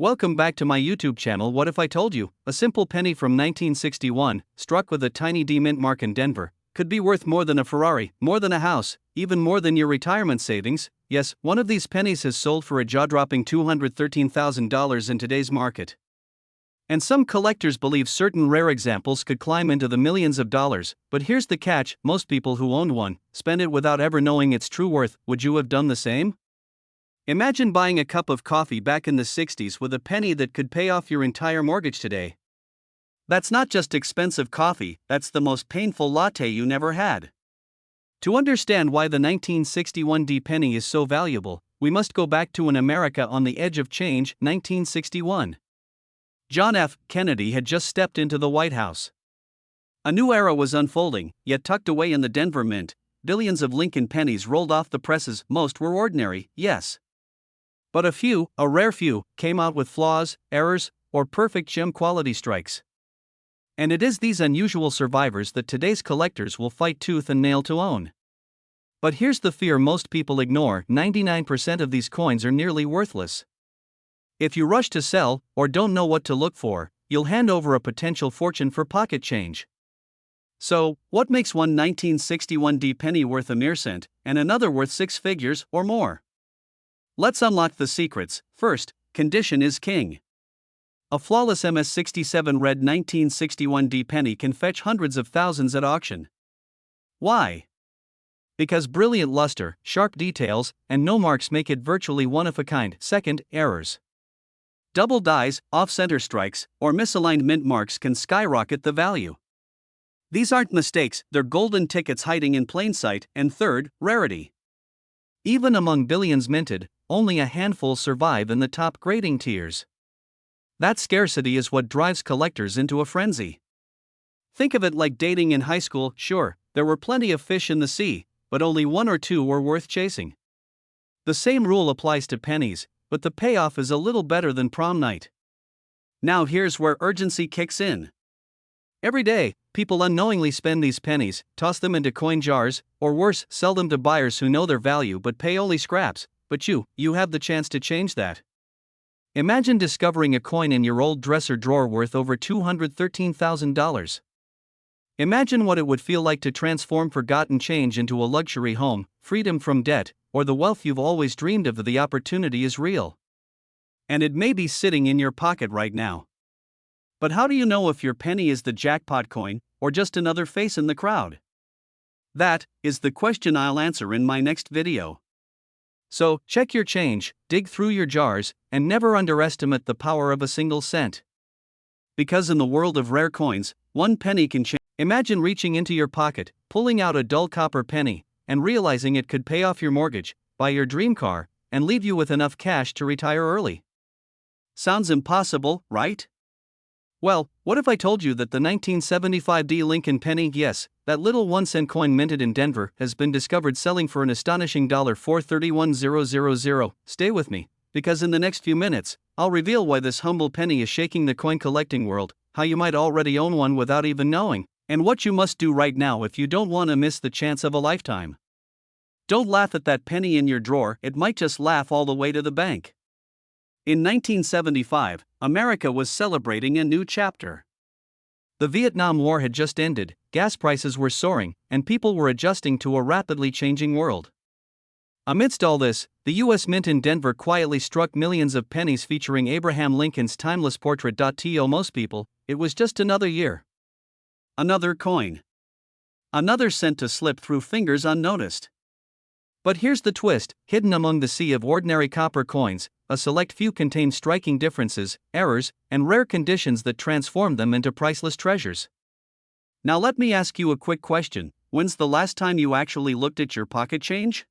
Welcome back to my YouTube channel. What if I told you, a simple penny from 1961, struck with a tiny D mint mark in Denver, could be worth more than a Ferrari, more than a house, even more than your retirement savings? Yes, one of these pennies has sold for a jaw-dropping $213,000 in today's market. And some collectors believe certain rare examples could climb into the millions of dollars, but here's the catch: most people who owned one spend it without ever knowing its true worth. Would you have done the same? Imagine buying a cup of coffee back in the 60s with a penny that could pay off your entire mortgage today. That's not just expensive coffee, that's the most painful latte you never had. To understand why the 1961 D penny is so valuable, we must go back to an America on the edge of change, 1961. John F. Kennedy had just stepped into the White House. A new era was unfolding, yet tucked away in the Denver Mint, billions of Lincoln pennies rolled off the presses. Most were ordinary, yes. But a rare few, came out with flaws, errors, or perfect gem quality strikes. And it is these unusual survivors that today's collectors will fight tooth and nail to own. But here's the fear most people ignore: 99% of these coins are nearly worthless. If you rush to sell, or don't know what to look for, you'll hand over a potential fortune for pocket change. So, what makes one 1961 D penny worth a mere cent, and another worth six figures or more? Let's unlock the secrets. First, condition is king. A flawless MS-67 red 1961 D penny can fetch hundreds of thousands at auction. Why? Because brilliant luster, sharp details, and no marks make it virtually one of a kind. Second, errors. Double dies, off-center strikes, or misaligned mint marks can skyrocket the value. These aren't mistakes, they're golden tickets hiding in plain sight. And third, rarity. Even among billions minted, only a handful survive in the top grading tiers. That scarcity is what drives collectors into a frenzy. Think of it like dating in high school. Sure, there were plenty of fish in the sea, but only one or two were worth chasing. The same rule applies to pennies, but the payoff is a little better than prom night. Now here's where urgency kicks in. Every day, people unknowingly spend these pennies, toss them into coin jars, or worse, sell them to buyers who know their value but pay only scraps. But you have the chance to change that. Imagine discovering a coin in your old dresser drawer worth over $213,000. Imagine what it would feel like to transform forgotten change into a luxury home, freedom from debt, or the wealth you've always dreamed of. The opportunity is real. And it may be sitting in your pocket right now. But how do you know if your penny is the jackpot coin, or just another face in the crowd? That is the question I'll answer in my next video. So, check your change, dig through your jars, and never underestimate the power of a single cent. Because in the world of rare coins, one penny can change. Imagine reaching into your pocket, pulling out a dull copper penny, and realizing it could pay off your mortgage, buy your dream car, and leave you with enough cash to retire early. Sounds impossible, right? Well, what if I told you that the 1975 D Lincoln penny, yes, that little 1-cent coin minted in Denver, has been discovered selling for an astonishing $431,000. Stay with me, because in the next few minutes, I'll reveal why this humble penny is shaking the coin collecting world, how you might already own one without even knowing, and what you must do right now if you don't want to miss the chance of a lifetime. Don't laugh at that penny in your drawer, it might just laugh all the way to the bank. In 1975, America was celebrating a new chapter. The Vietnam War had just ended, gas prices were soaring, and people were adjusting to a rapidly changing world. Amidst all this, the U.S. Mint in Denver quietly struck millions of pennies featuring Abraham Lincoln's timeless portrait. To most people, it was just another year. Another coin. Another cent to slip through fingers unnoticed. But here's the twist: hidden among the sea of ordinary copper coins, a select few contain striking differences, errors, and rare conditions that transform them into priceless treasures. Now let me ask you a quick question: when's the last time you actually looked at your pocket change?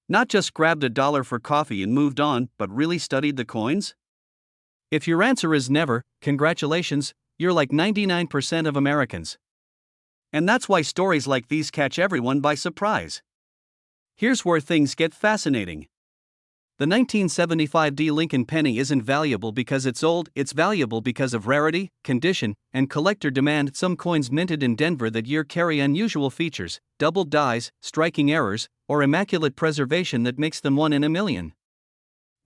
Not just grabbed a dollar for coffee and moved on, but really studied the coins? If your answer is never, congratulations, you're like 99% of Americans. And that's why stories like these catch everyone by surprise. Here's where things get fascinating. The 1975 D Lincoln penny isn't valuable because it's old, it's valuable because of rarity, condition, and collector demand. Some coins minted in Denver that year carry unusual features, double dies, striking errors, or immaculate preservation that makes them one in a million.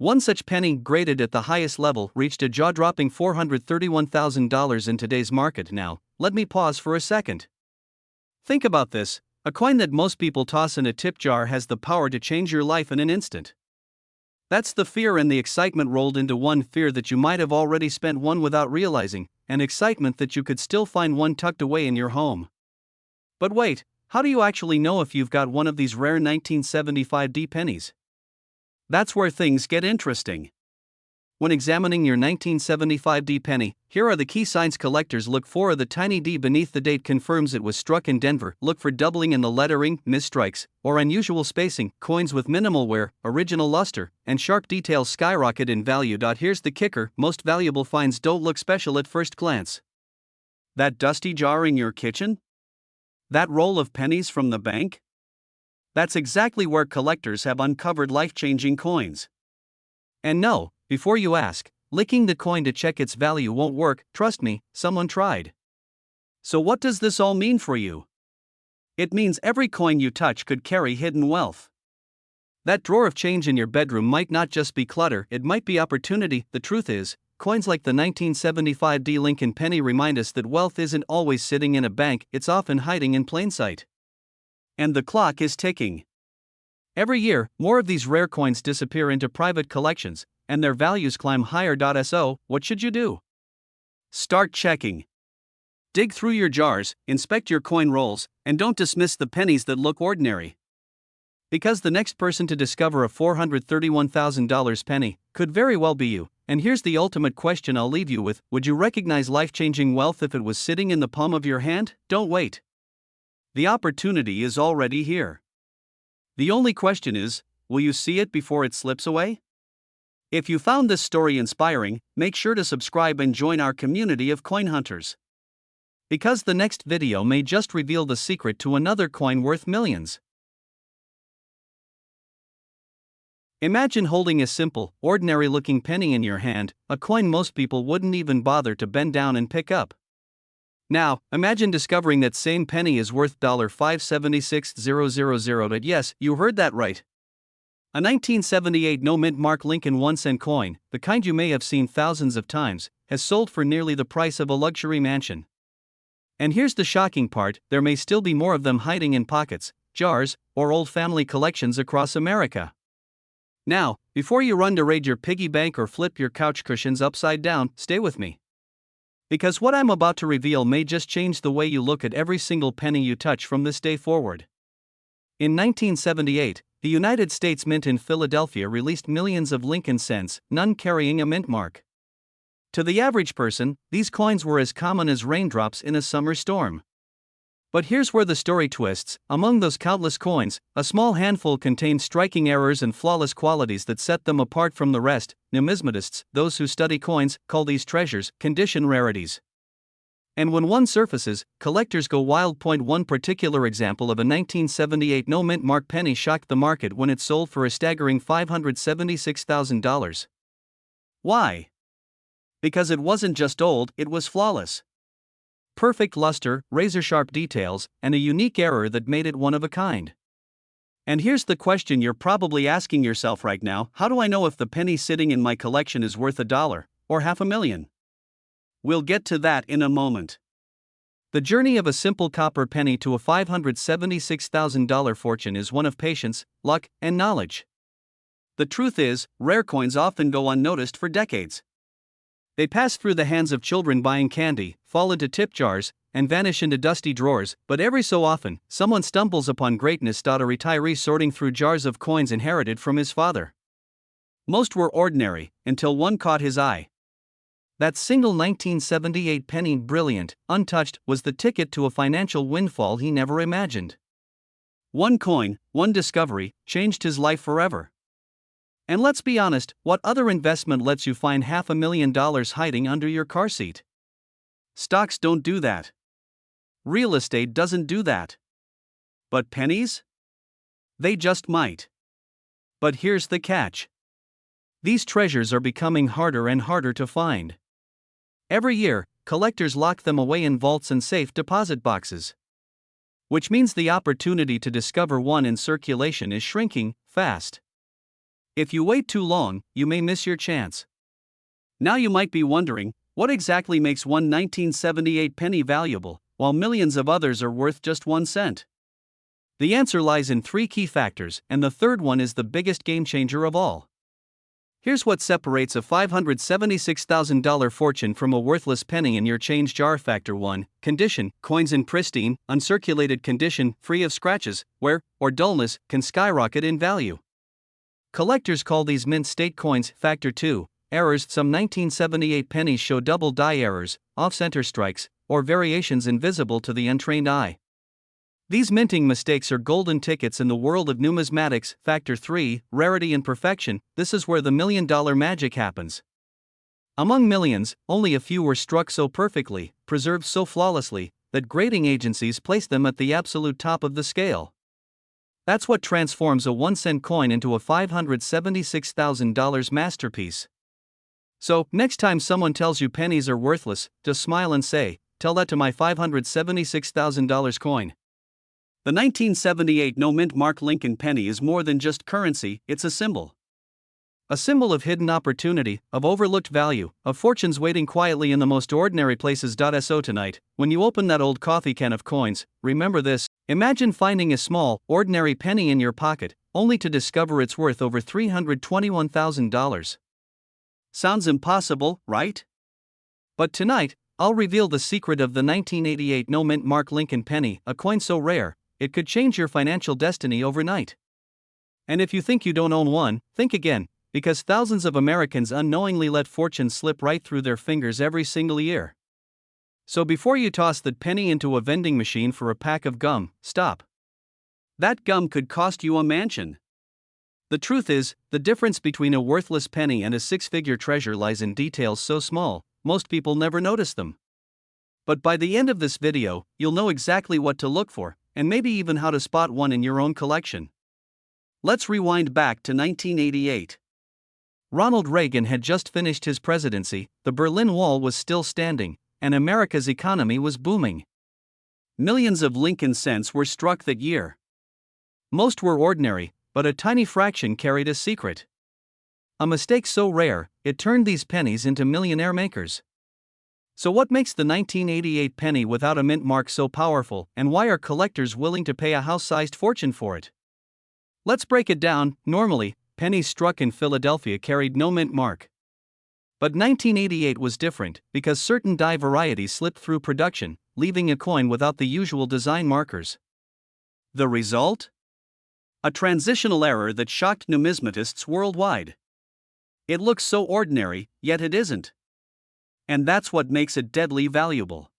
One such penny, graded at the highest level, reached a jaw-dropping $431,000 in today's market. Now, let me pause for a second. Think about this: a coin that most people toss in a tip jar has the power to change your life in an instant. That's the fear and the excitement rolled into one. Fear that you might have already spent one without realizing, and excitement that you could still find one tucked away in your home. But wait, how do you actually know if you've got one of these rare 1975D pennies? That's where things get interesting. When examining your 1975D penny, here are the key signs collectors look for. The tiny D beneath the date confirms it was struck in Denver. Look for doubling in the lettering, misstrikes, or unusual spacing. Coins with minimal wear, original luster, and sharp details skyrocket in value. Here's the kicker: most valuable finds don't look special at first glance. That dusty jar in your kitchen? That roll of pennies from the bank? That's exactly where collectors have uncovered life-changing coins. And no, before you ask, licking the coin to check its value won't work. Trust me, someone tried. So what does this all mean for you? It means every coin you touch could carry hidden wealth. That drawer of change in your bedroom might not just be clutter, it might be opportunity. The truth is, coins like the 1975D Lincoln penny remind us that wealth isn't always sitting in a bank, it's often hiding in plain sight. And the clock is ticking. Every year, more of these rare coins disappear into private collections, and their values climb higher. So, what should you do? Start checking. Dig through your jars, inspect your coin rolls, and don't dismiss the pennies that look ordinary. Because the next person to discover a $431,000 penny could very well be you. And here's the ultimate question I'll leave you with: would you recognize life-changing wealth if it was sitting in the palm of your hand? Don't wait. The opportunity is already here. The only question is, will you see it before it slips away? If you found this story inspiring, make sure to subscribe and join our community of coin hunters. Because the next video may just reveal the secret to another coin worth millions. Imagine holding a simple, ordinary-looking penny in your hand, a coin most people wouldn't even bother to bend down and pick up. Now, imagine discovering that same penny is worth $576,000. Yes, you heard that right. A 1978 no-mint mark Lincoln 1-cent coin, the kind you may have seen thousands of times, has sold for nearly the price of a luxury mansion. And here's the shocking part: there may still be more of them hiding in pockets, jars, or old family collections across America. Now, before you run to raid your piggy bank or flip your couch cushions upside down, stay with me. Because what I'm about to reveal may just change the way you look at every single penny you touch from this day forward. In 1978, the United States Mint in Philadelphia released millions of Lincoln cents, none carrying a mint mark. To the average person, these coins were as common as raindrops in a summer storm. But here's where the story twists: among those countless coins, a small handful contained striking errors and flawless qualities that set them apart from the rest. Numismatists, those who study coins, call these treasures condition rarities. And when one surfaces, collectors go wild. One particular example of a 1978 no-mint mark penny shocked the market when it sold for a staggering $576,000. Why? Because it wasn't just old, it was flawless. Perfect luster, razor-sharp details, and a unique error that made it one of a kind. And here's the question you're probably asking yourself right now: how do I know if the penny sitting in my collection is worth $1 or $500,000? We'll get to that in a moment. The journey of a simple copper penny to a $576,000 fortune is one of patience, luck, and knowledge. The truth is, rare coins often go unnoticed for decades. They pass through the hands of children buying candy, fall into tip jars, and vanish into dusty drawers, but every so often, someone stumbles upon greatness. A retiree sorting through jars of coins inherited from his father. Most were ordinary, until one caught his eye. That single 1978 penny, brilliant, untouched, was the ticket to a financial windfall he never imagined. One coin, one discovery, changed his life forever. And let's be honest, what other investment lets you find $500,000 hiding under your car seat? Stocks don't do that. Real estate doesn't do that. But pennies? They just might. But here's the catch. These treasures are becoming harder and harder to find. Every year, collectors lock them away in vaults and safe deposit boxes. Which means the opportunity to discover one in circulation is shrinking fast. If you wait too long, you may miss your chance. Now you might be wondering, what exactly makes one 1978 penny valuable, while millions of others are worth just 1 cent? The answer lies in 3 key factors, and the third one is the biggest game changer of all. Here's what separates a $576,000 fortune from a worthless penny in your change jar. Factor 1. Condition. Coins in pristine, uncirculated condition, free of scratches, wear, or dullness, can skyrocket in value. Collectors call these mint state coins. Factor 2. Errors. Some 1978 pennies show double die errors, off-center strikes, or variations invisible to the untrained eye. These minting mistakes are golden tickets in the world of numismatics. Factor 3. Rarity and perfection. This is where the $1 million magic happens. Among millions, only a few were struck so perfectly, preserved so flawlessly, that grading agencies place them at the absolute top of the scale. That's what transforms a 1-cent coin into a $576,000 masterpiece. So, next time someone tells you pennies are worthless, just smile and say, "Tell that to my $576,000 coin." The 1978 no-mint mark Lincoln penny is more than just currency, it's a symbol. A symbol of hidden opportunity, of overlooked value, of fortunes waiting quietly in the most ordinary places. So tonight, when you open that old coffee can of coins, remember this: imagine finding a small, ordinary penny in your pocket, only to discover it's worth over $321,000. Sounds impossible, right? But tonight, I'll reveal the secret of the 1988 no-mint mark Lincoln penny, a coin so rare, it could change your financial destiny overnight. And if you think you don't own one, think again, because thousands of Americans unknowingly let fortunes slip right through their fingers every single year. So before you toss that penny into a vending machine for a pack of gum, stop. That gum could cost you a mansion. The truth is, the difference between a worthless penny and a 6-figure treasure lies in details so small, most people never notice them. But by the end of this video, you'll know exactly what to look for, and maybe even how to spot one in your own collection. Let's rewind back to 1988. Ronald Reagan had just finished his presidency, the Berlin Wall was still standing, and America's economy was booming. Millions of Lincoln cents were struck that year. Most were ordinary, but a tiny fraction carried a secret. A mistake so rare, it turned these pennies into millionaire makers. So what makes the 1988 penny without a mint mark so powerful, and why are collectors willing to pay a house-sized fortune for it? Let's break it down. Normally, pennies struck in Philadelphia carried no mint mark. But 1988 was different, because certain die varieties slipped through production, leaving a coin without the usual design markers. The result? A transitional error that shocked numismatists worldwide. It looks so ordinary, yet it isn't. And that's what makes it deadly valuable.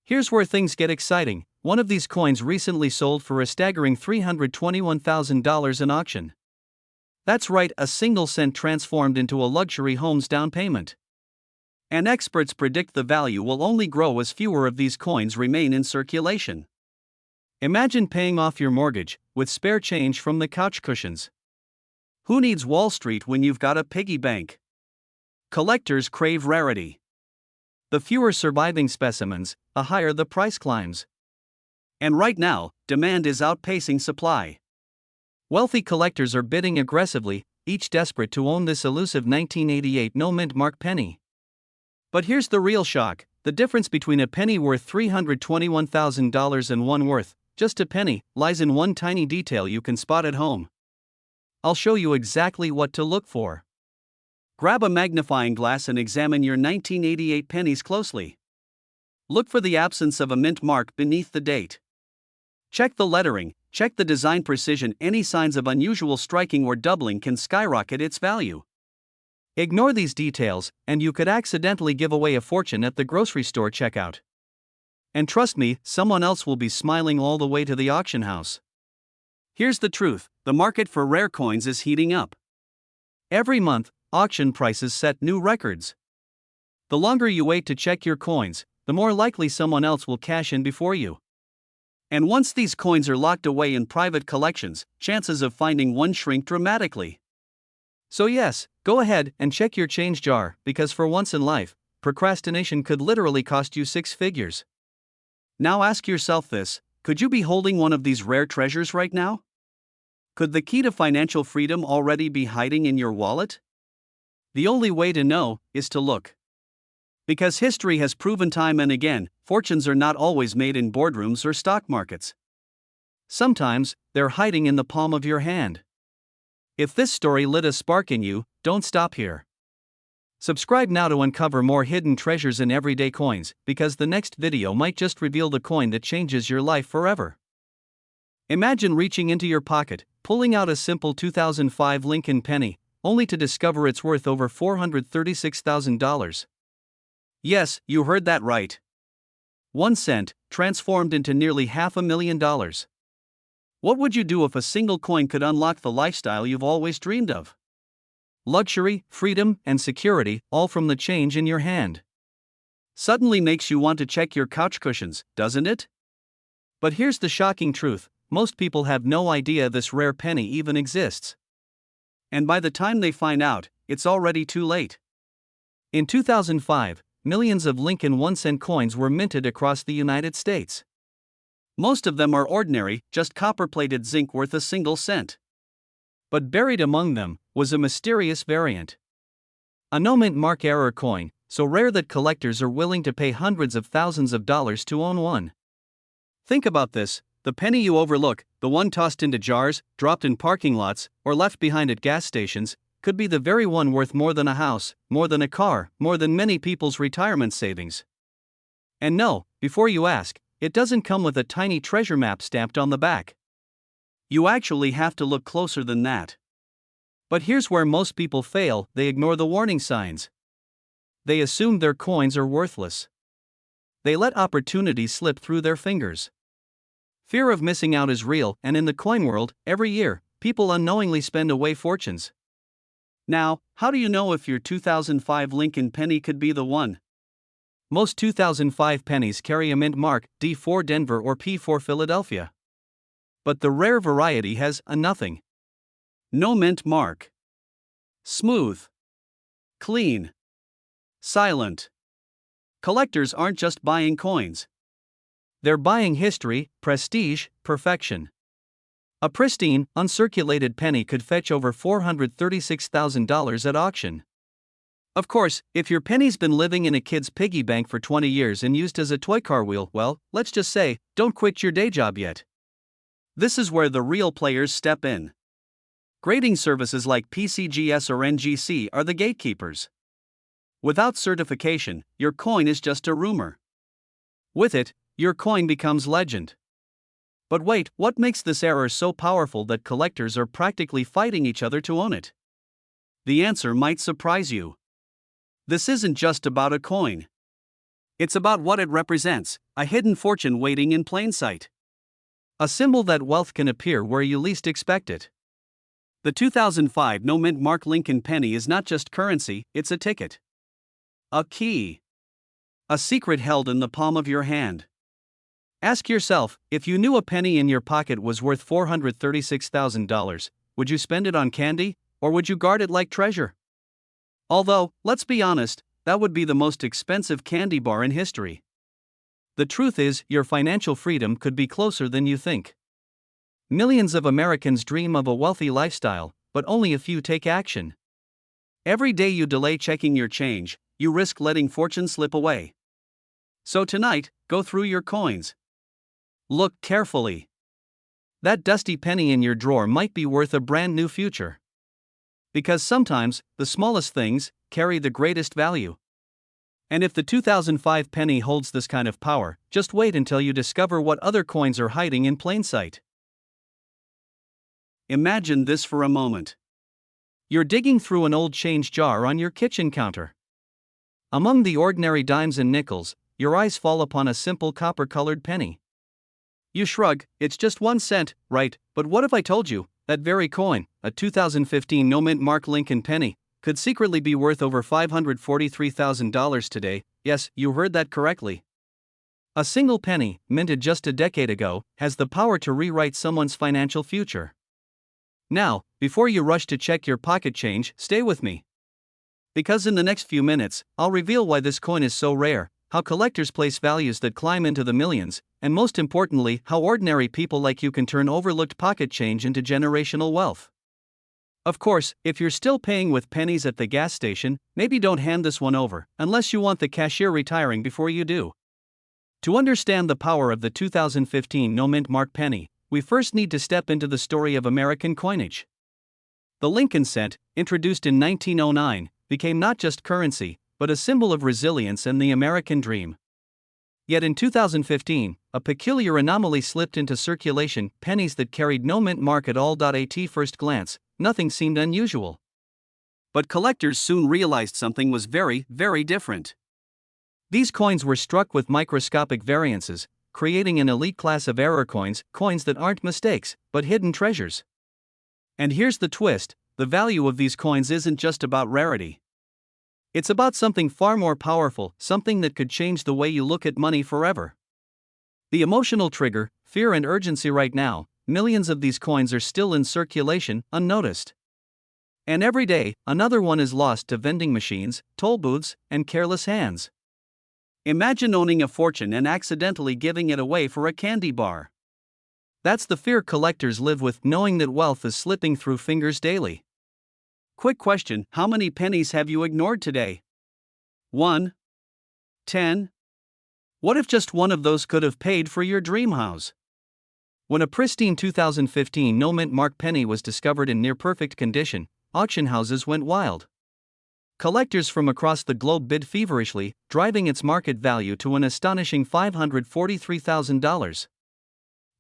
Here's where things get exciting. One of these coins recently sold for a staggering $321,000 in auction. That's right, a single cent transformed into a luxury home's down payment. And experts predict the value will only grow as fewer of these coins remain in circulation. Imagine paying off your mortgage with spare change from the couch cushions. Who needs Wall Street when you've got a piggy bank? Collectors crave rarity. The fewer surviving specimens, the higher the price climbs. And right now, demand is outpacing supply. Wealthy collectors are bidding aggressively, each desperate to own this elusive 1988 no-mint mark penny. But here's the real shock: the difference between a penny worth $321,000 and one worth just a penny lies in one tiny detail you can spot at home. I'll show you exactly what to look for. Grab a magnifying glass and examine your 1988 pennies closely. Look for the absence of a mint mark beneath the date. Check the lettering, check the design precision. Any signs of unusual striking or doubling can skyrocket its value. Ignore these details, and you could accidentally give away a fortune at the grocery store checkout. And trust me, someone else will be smiling all the way to the auction house. Here's the truth: the market for rare coins is heating up. Every month, auction prices set new records. The longer you wait to check your coins, the more likely someone else will cash in before you. And once these coins are locked away in private collections, chances of finding one shrink dramatically. So yes, go ahead and check your change jar, because for once in life, procrastination could literally cost you 6 figures. Now ask yourself this: could you be holding one of these rare treasures right now? Could the key to financial freedom already be hiding in your wallet? The only way to know is to look. Because history has proven time and again, fortunes are not always made in boardrooms or stock markets. Sometimes, they're hiding in the palm of your hand. If this story lit a spark in you, don't stop here. Subscribe now to uncover more hidden treasures in everyday coins, because the next video might just reveal the coin that changes your life forever. Imagine reaching into your pocket, pulling out a simple 2005 Lincoln penny, only to discover it's worth over $436,000. Yes, you heard that right. 1 cent, transformed into nearly $500,000. What would you do if a single coin could unlock the lifestyle you've always dreamed of? Luxury, freedom, and security, all from the change in your hand. Suddenly makes you want to check your couch cushions, doesn't it? But here's the shocking truth: most people have no idea this rare penny even exists. And by the time they find out, it's already too late. In 2005, millions of Lincoln 1-cent coins were minted across the United States. Most of them are ordinary, just copper-plated zinc worth a single cent. But buried among them was a mysterious variant. A no-mint mark error coin, so rare that collectors are willing to pay hundreds of thousands of dollars to own one. Think about this: the penny you overlook, the one tossed into jars, dropped in parking lots, or left behind at gas stations, could be the very one worth more than a house, more than a car, more than many people's retirement savings. And no, before you ask, it doesn't come with a tiny treasure map stamped on the back. You actually have to look closer than that. But here's where most people fail: they ignore the warning signs. They assume their coins are worthless. They let opportunities slip through their fingers. Fear of missing out is real, and in the coin world, every year, people unknowingly spend away fortunes. Now, how do you know if your 2005 Lincoln penny could be the one? Most 2005 pennies carry a mint mark, D for Denver or P for Philadelphia. But the rare variety has a nothing. No mint mark. Smooth. Clean. Silent. Collectors aren't just buying coins. They're buying history, prestige, perfection. A pristine, uncirculated penny could fetch over $436,000 at auction. Of course, if your penny's been living in a kid's piggy bank for 20 years and used as a toy car wheel, well, let's just say, don't quit your day job yet. This is where the real players step in. Grading services like PCGS or NGC are the gatekeepers. Without certification, your coin is just a rumor. With it, your coin becomes legend. But wait, what makes this error so powerful that collectors are practically fighting each other to own it? The answer might surprise you. This isn't just about a coin. It's about what it represents: a hidden fortune waiting in plain sight. A symbol that wealth can appear where you least expect it. The 2005 no-mint mark Lincoln penny is not just currency, it's a ticket. A key. A secret held in the palm of your hand. Ask yourself, if you knew a penny in your pocket was worth $436,000, would you spend it on candy, or would you guard it like treasure? Although, let's be honest, that would be the most expensive candy bar in history. The truth is, your financial freedom could be closer than you think. Millions of Americans dream of a wealthy lifestyle, but only a few take action. Every day you delay checking your change, you risk letting fortune slip away. So tonight, go through your coins. Look carefully. That dusty penny in your drawer might be worth a brand new future. Because sometimes, the smallest things carry the greatest value. And if the 2005 penny holds this kind of power, just wait until you discover what other coins are hiding in plain sight. Imagine this for a moment. You're digging through an old change jar on your kitchen counter. Among the ordinary dimes and nickels, your eyes fall upon a simple copper-colored penny. You shrug, it's just 1 cent, right? But what if I told you that very coin, a 2015 no-mint mark Lincoln penny, could secretly be worth over $543,000 today? Yes, you heard that correctly. A single penny, minted just a decade ago, has the power to rewrite someone's financial future. Now, before you rush to check your pocket change, stay with me. Because in the next few minutes, I'll reveal why this coin is so rare, how collectors place values that climb into the millions, and most importantly, how ordinary people like you can turn overlooked pocket change into generational wealth. Of course, if you're still paying with pennies at the gas station, maybe don't hand this one over, unless you want the cashier retiring before you do. To understand the power of the 2015 no-mint mark penny, we first need to step into the story of American coinage. The Lincoln cent, introduced in 1909, became not just currency, but a symbol of resilience and the American dream. Yet in 2015, a peculiar anomaly slipped into circulation: pennies that carried no mint mark at all. At first glance, nothing seemed unusual. But collectors soon realized something was very, very different. These coins were struck with microscopic variances, creating an elite class of error coins, coins that aren't mistakes, but hidden treasures. And here's the twist: the value of these coins isn't just about rarity. It's about something far more powerful, something that could change the way you look at money forever. The emotional trigger: fear and urgency. Right now, millions of these coins are still in circulation, unnoticed. And every day, another one is lost to vending machines, toll booths, and careless hands. Imagine owning a fortune and accidentally giving it away for a candy bar. That's the fear collectors live with, knowing that wealth is slipping through fingers daily. Quick question: how many pennies have you ignored today? 1? 10? What if just one of those could have paid for your dream house? When a pristine 2015 no-mint mark penny was discovered in near-perfect condition, auction houses went wild. Collectors from across the globe bid feverishly, driving its market value to an astonishing $543,000.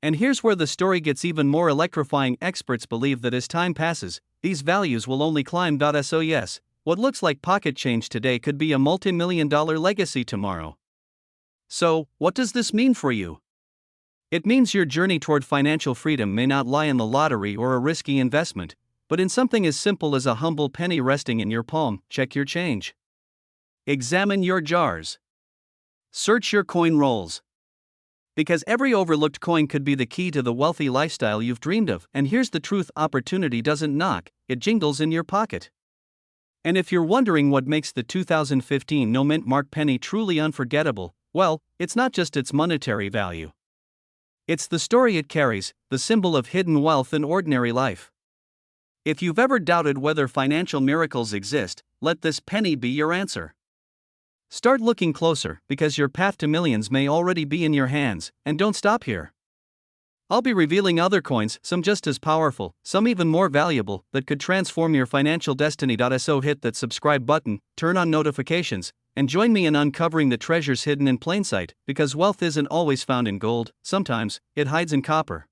And here's where the story gets even more electrifying: experts believe that as time passes, these values will only climb. So yes, what looks like pocket change today could be a multi-million-dollar legacy tomorrow. So, what does this mean for you? It means your journey toward financial freedom may not lie in the lottery or a risky investment, but in something as simple as a humble penny resting in your palm. Check your change. Examine your jars. Search your coin rolls. Because every overlooked coin could be the key to the wealthy lifestyle you've dreamed of. And here's the truth: opportunity doesn't knock, it jingles in your pocket. And if you're wondering what makes the 2015 no-mint mark penny truly unforgettable, well, it's not just its monetary value. It's the story it carries, the symbol of hidden wealth in ordinary life. If you've ever doubted whether financial miracles exist, let this penny be your answer. Start looking closer, because your path to millions may already be in your hands, and don't stop here. I'll be revealing other coins, some just as powerful, some even more valuable, that could transform your financial destiny. So hit that subscribe button, turn on notifications, and join me in uncovering the treasures hidden in plain sight, because wealth isn't always found in gold, sometimes it hides in copper.